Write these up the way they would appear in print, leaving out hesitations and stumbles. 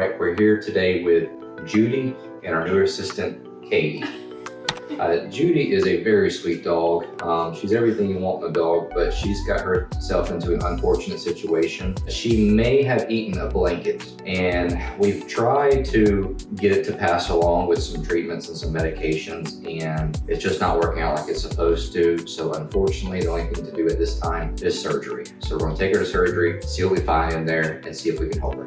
right, we're here today with Judy and our new assistant, Katie. Judy is a very sweet dog. She's everything you want in a dog, but she's got herself into an unfortunate situation. She may have eaten a blanket, and we've tried to get it to pass along with some treatments and some medications, and it's just not working out like it's supposed to. So unfortunately, the only thing to do at this time is surgery. So we're gonna take her to surgery, see what we find in there, and see if we can help her.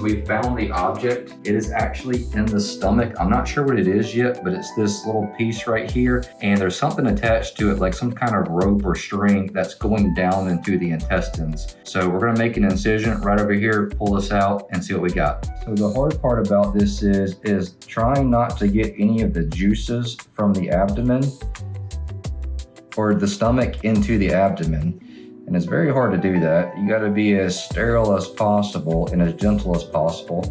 We found the object. It is actually in the stomach. I'm not sure what it is yet, but it's this little piece right here, and there's something attached to it, like some kind of rope or string that's going down into the intestines. So we're gonna make an incision right over here, pull this out, and see what we got. So the hard part about this is trying not to get any of the juices from the abdomen or the stomach into the abdomen. And it's very hard to do that. You gotta be as sterile as possible and as gentle as possible.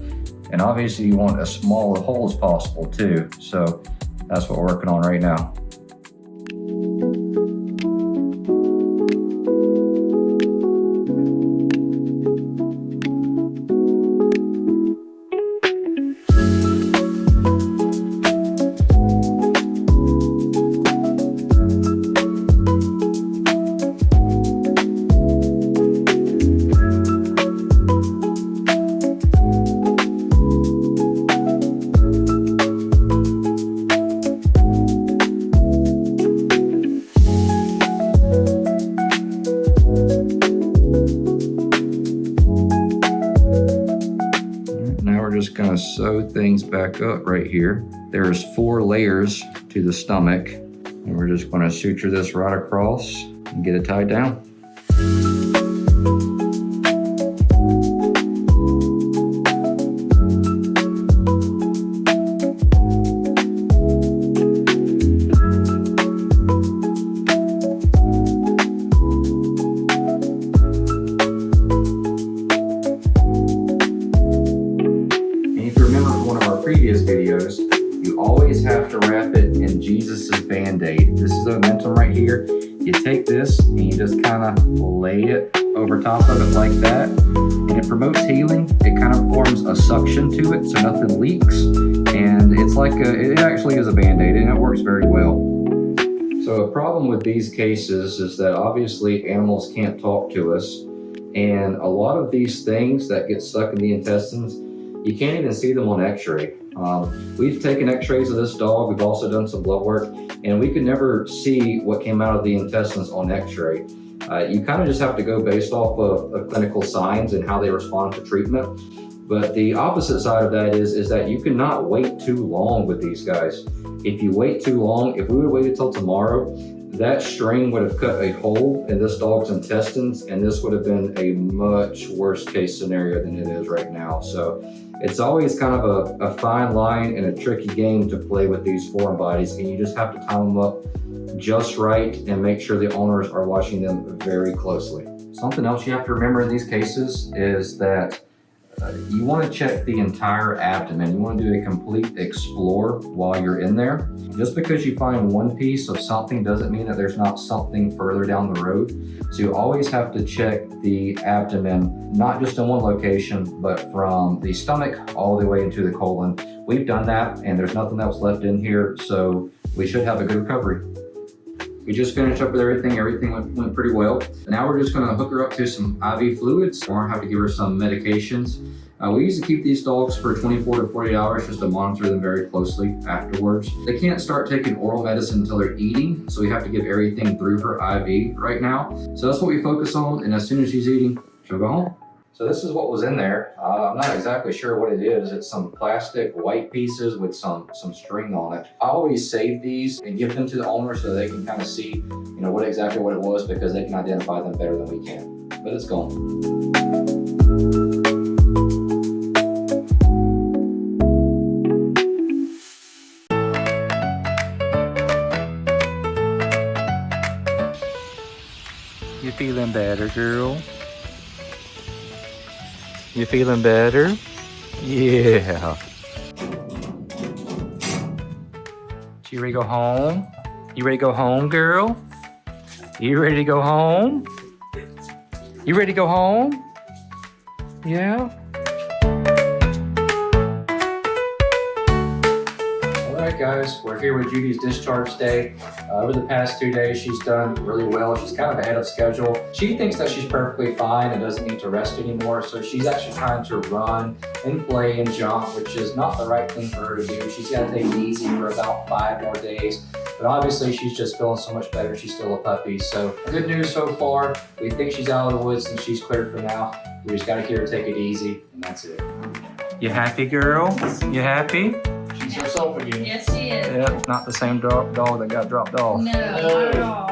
And obviously you want as small a hole as possible too. So that's what we're working on right now. Just gonna sew things back up right here. There's 4 layers to the stomach, and we're just gonna suture this right across and get it tied down. Previous videos, you always have to wrap it in Jesus's Band-Aid. This is a momentum right here. You take this and you just kind of lay it over top of it like that, and it promotes healing. It kind of forms a suction to it so nothing leaks, and it's like it actually is a Band-Aid, and it works very well. So a problem with these cases is that obviously animals can't talk to us, and a lot of these things that get stuck in the intestines, you can't even see them on x-ray. We've taken x-rays of this dog. We've also done some blood work, and we could never see what came out of the intestines on x-ray. You kind of just have to go based off of clinical signs and how they respond to treatment. But the opposite side of that is that you cannot wait too long with these guys. If you wait too long, if we would have waited till tomorrow, that string would have cut a hole in this dog's intestines, and this would have been a much worse case scenario than it is right now. So it's always kind of a fine line and a tricky game to play with these foreign bodies, and you just have to time them up just right and make sure the owners are watching them very closely. Something else you have to remember in these cases is that you want to check the entire abdomen. You want to do a complete explore while you're in there. Just because you find one piece of something doesn't mean that there's not something further down the road. So you always have to check the abdomen, not just in one location, but from the stomach all the way into the colon. We've done that, and there's nothing else left in here, so we should have a good recovery. We just finished up with everything. Everything went pretty well. Now we're just gonna hook her up to some IV fluids. We're gonna have to give her some medications. We used to keep these dogs for 24 to 48 hours just to monitor them very closely afterwards. They can't start taking oral medicine until they're eating, so we have to give everything through her IV right now. So that's what we focus on, and as soon as she's eating, she'll go home. So this is what was in there. I'm not exactly sure what it is. It's some plastic white pieces with some string on it. I always save these and give them to the owner so they can kind of see, what exactly what it was, because they can identify them better than we can. But it's gone. You feeling better, girl? You feeling better? Yeah. You ready to go home? You ready to go home, girl? You ready to go home? You ready to go home? Yeah? Alright guys, we're here with Judy's discharge day. Over the past 2 days, she's done really well. She's kind of ahead of schedule. She thinks that she's perfectly fine and doesn't need to rest anymore, so she's actually trying to run and play and jump, which is not the right thing for her to do. She's got to take it easy for about 5 more days. But obviously, she's just feeling so much better. She's still a puppy. So good news so far. We think she's out of the woods and she's cleared for now. We just got to get her to take it easy, and that's it. You happy, girl? You happy? She's herself again. Yes, she is. Yeah, not the same dog that got dropped off. No, not at all.